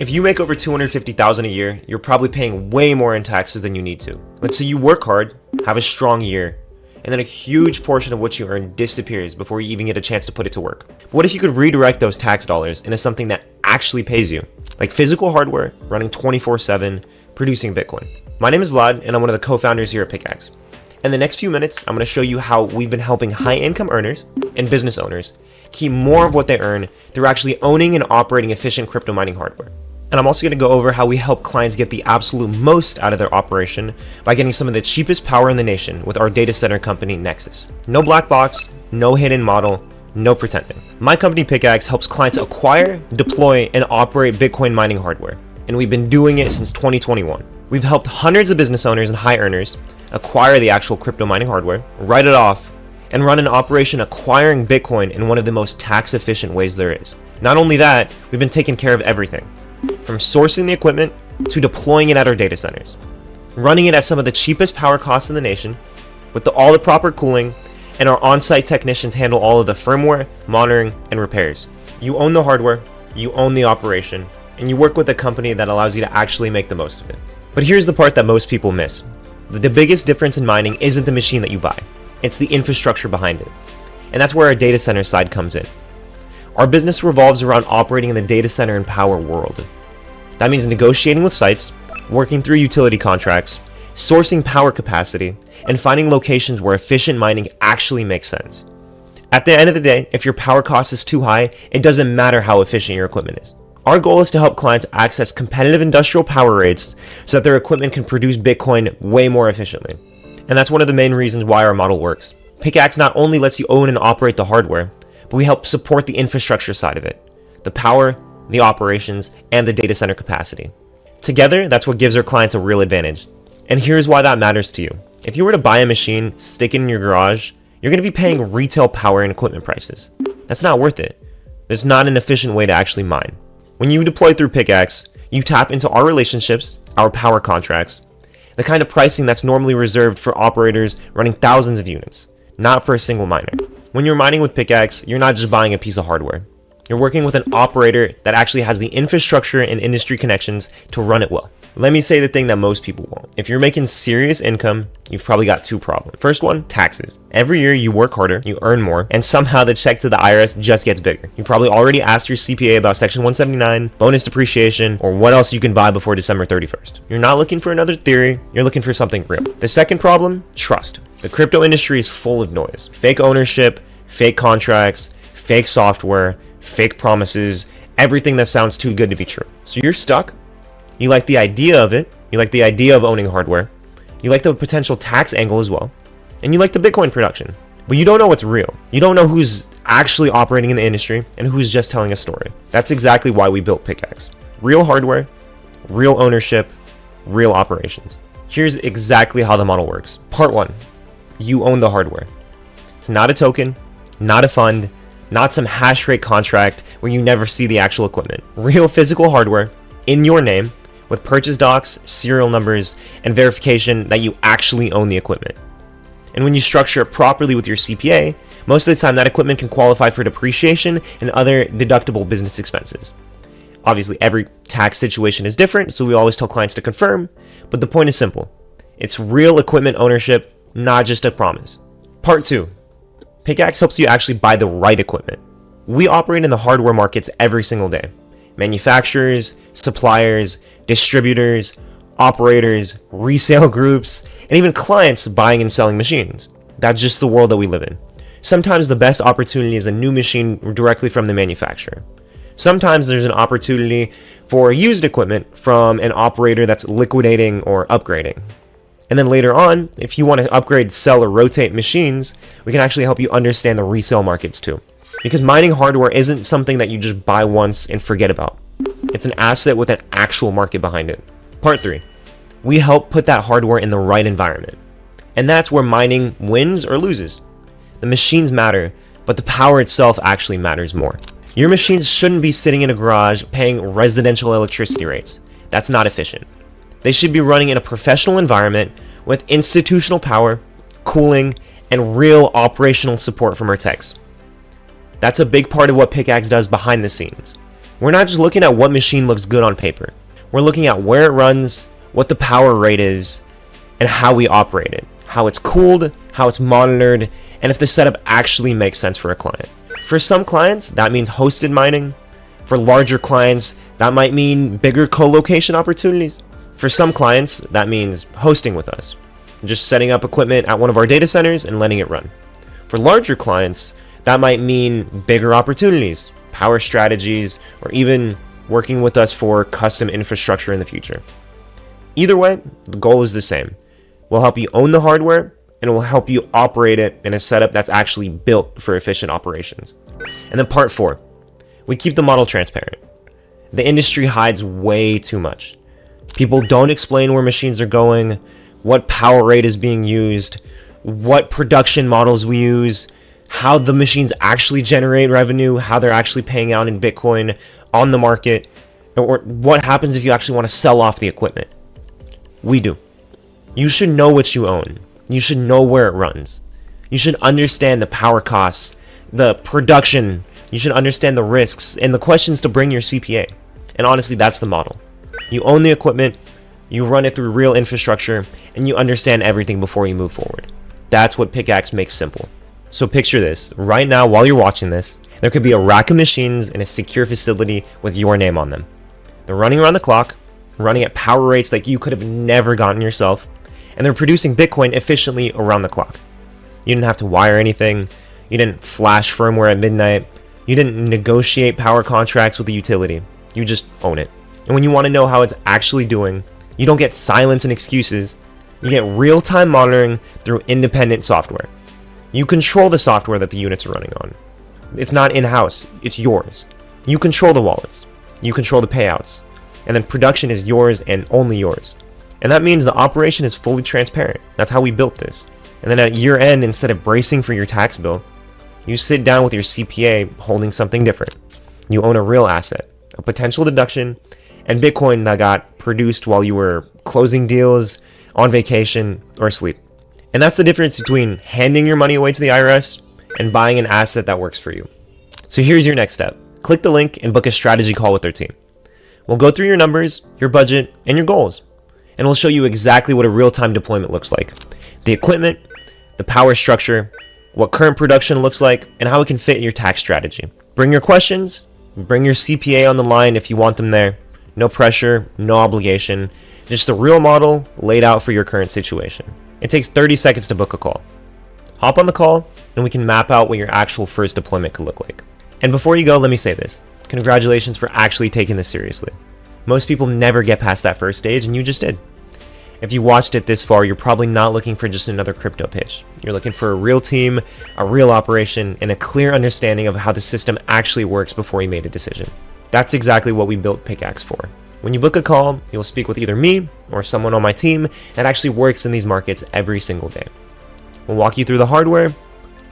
If you make over $250,000 a year, you're probably paying way more in taxes than you need to. Let's say you work hard, have a strong year, and then a huge portion of what you earn disappears before you even get a chance to put it to work. But what if you could redirect those tax dollars into something that actually pays you, like physical hardware running 24/7, producing Bitcoin? My name is Vlad, and I'm one of the co-founders here at Pickaxe. In the next few minutes, I'm going to show you how we've been helping high-income earners and business owners keep more of what they earn through actually owning and operating efficient crypto mining hardware. And I'm also going to go over how we help clients get the absolute most out of their operation by getting some of the cheapest power in the nation with our data center company, Nexus. No black box, no hidden model, no pretending. My company, Pickaxe, helps clients acquire, deploy, and operate Bitcoin mining hardware. And we've been doing it since 2021. We've helped hundreds of business owners and high earners acquire the actual crypto mining hardware, write it off, and run an operation acquiring Bitcoin in one of the most tax efficient ways there is. Not only that, we've been taking care of everything, from sourcing the equipment to deploying it at our data centers, running it at some of the cheapest power costs in the nation with all the proper cooling, and our on-site technicians handle all of the firmware, monitoring, and repairs. You own the hardware, you own the operation, and you work with a company that allows you to actually make the most of it. But here's the part that most people miss. The biggest difference in mining isn't the machine that you buy, it's the infrastructure behind it. And that's where our data center side comes in. Our business revolves around operating in the data center and power world. That means negotiating with sites, working through utility contracts, sourcing power capacity, and finding locations where efficient mining actually makes sense. At the end of the day, if your power cost is too high, it doesn't matter how efficient your equipment is. Our goal is to help clients access competitive industrial power rates so that their equipment can produce Bitcoin way more efficiently. And that's one of the main reasons why our model works. Pickaxe not only lets you own and operate the hardware, but we help support the infrastructure side of it, the power, the operations, and the data center capacity. Together, that's what gives our clients a real advantage. And here's why that matters to you. If you were to buy a machine, stick it in your garage, you're going to be paying retail power and equipment prices. That's not worth it. There's not an efficient way to actually mine. When you deploy through Pickaxe, you tap into our relationships, our power contracts, the kind of pricing that's normally reserved for operators running thousands of units, not for a single miner. When you're mining with Pickaxe, you're not just buying a piece of hardware. You're working with an operator that actually has the infrastructure and industry connections to run it well. Let me say the thing that most people won't. If you're making serious income, you've probably got two problems. First one, taxes. Every year you work harder, you earn more, and somehow the check to the IRS just gets bigger. You probably already asked your CPA about Section 179, bonus depreciation, or what else you can buy before December 31st. You're not looking for another theory, you're looking for something real. The second problem, trust. The crypto industry is full of noise. Fake ownership, fake contracts, fake software, fake promises, everything that sounds too good to be true. So you're stuck. You like the idea of it. You like the idea of owning hardware. You like the potential tax angle as well. And you like the Bitcoin production. But you don't know what's real. You don't know who's actually operating in the industry and who's just telling a story. That's exactly why we built Pickaxe. Real hardware, real ownership, real operations. Here's exactly how the model works. Part 1. You own the hardware. It's not a token, not a fund, not some hash rate contract where you never see the actual equipment. Real physical hardware in your name with purchase docs, serial numbers, and verification that you actually own the equipment. And when you structure it properly with your CPA, most of the time that equipment can qualify for depreciation and other deductible business expenses. Obviously, every tax situation is different, so we always tell clients to confirm, but the point is simple. It's real equipment ownership, not just a promise. Part 2. Pickaxe helps you actually buy the right equipment. We operate in the hardware markets every single day. Manufacturers, suppliers, distributors, operators, resale groups, and even clients buying and selling machines. That's just the world that we live in. Sometimes the best opportunity is a new machine directly from the manufacturer. Sometimes there's an opportunity for used equipment from an operator that's liquidating or upgrading. And then later on, if you want to upgrade, sell, or rotate machines, we can actually help you understand the resale markets too. Because mining hardware isn't something that you just buy once and forget about. It's an asset with an actual market behind it. Part 3. We help put that hardware in the right environment. And that's where mining wins or loses. The machines matter, but the power itself actually matters more. Your machines shouldn't be sitting in a garage paying residential electricity rates. That's not efficient. They should be running in a professional environment with institutional power, cooling, and real operational support from our techs. That's a big part of what Pickaxe does behind the scenes. We're not just looking at what machine looks good on paper. We're looking at where it runs, what the power rate is, and how we operate it, how it's cooled, how it's monitored, and if the setup actually makes sense for a client. For some clients, that means hosted mining. For larger clients, that might mean bigger co-location opportunities. For some clients, that means hosting with us, just setting up equipment at one of our data centers and letting it run. For larger clients, that might mean bigger opportunities, power strategies, or even working with us for custom infrastructure in the future. Either way, the goal is the same. We'll help you own the hardware, and we'll help you operate it in a setup that's actually built for efficient operations. And then part 4, we keep the model transparent. The industry hides way too much. People don't explain where machines are going, what power rate is being used, what production models we use, how the machines actually generate revenue, how they're actually paying out in Bitcoin on the market, or what happens if you actually want to sell off the equipment. We do. You should know what you own. You should know where it runs. You should understand the power costs, the production. You should understand the risks and the questions to bring your CPA. And honestly, that's the model. You own the equipment, you run it through real infrastructure, and you understand everything before you move forward. That's what Pickaxe makes simple. So picture this. Right now, while you're watching this, there could be a rack of machines in a secure facility with your name on them. They're running around the clock, running at power rates that you could have never gotten yourself, and they're producing Bitcoin efficiently around the clock. You didn't have to wire anything, you didn't flash firmware at midnight, you didn't negotiate power contracts with the utility, you just own it. And when you want to know how it's actually doing, you don't get silence and excuses, you get real-time monitoring through independent software. You control the software that the units are running on. It's not in-house, it's yours. You control the wallets, you control the payouts, and then production is yours and only yours. And that means the operation is fully transparent. That's how we built this. And then at year end, instead of bracing for your tax bill, you sit down with your CPA holding something different. You own a real asset, a potential deduction, and Bitcoin that got produced while you were closing deals, on vacation, or asleep. And that's the difference between handing your money away to the IRS and buying an asset that works for you. So here's your next step. Click the link and book a strategy call with their team. We'll go through your numbers, your budget, and your goals. And we'll show you exactly what a real-time deployment looks like. The equipment, the power structure, what current production looks like, and how it can fit in your tax strategy. Bring your questions, bring your CPA on the line if you want them there. No pressure, no obligation. Just a real model laid out for your current situation. It takes 30 seconds to book a call. Hop on the call, and we can map out what your actual first deployment could look like. And before you go, let me say this. Congratulations for actually taking this seriously. Most people never get past that first stage, and you just did. If you watched it this far, you're probably not looking for just another crypto pitch. You're looking for a real team, a real operation, and a clear understanding of how the system actually works before you made a decision. That's exactly what we built Pickaxe for. When you book a call, you'll speak with either me or someone on my team that actually works in these markets every single day. We'll walk you through the hardware,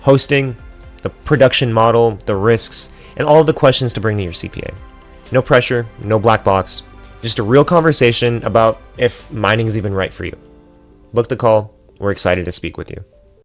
hosting, the production model, the risks, and all of the questions to bring to your CPA. No pressure, no black box, just a real conversation about if mining is even right for you. Book the call. We're excited to speak with you.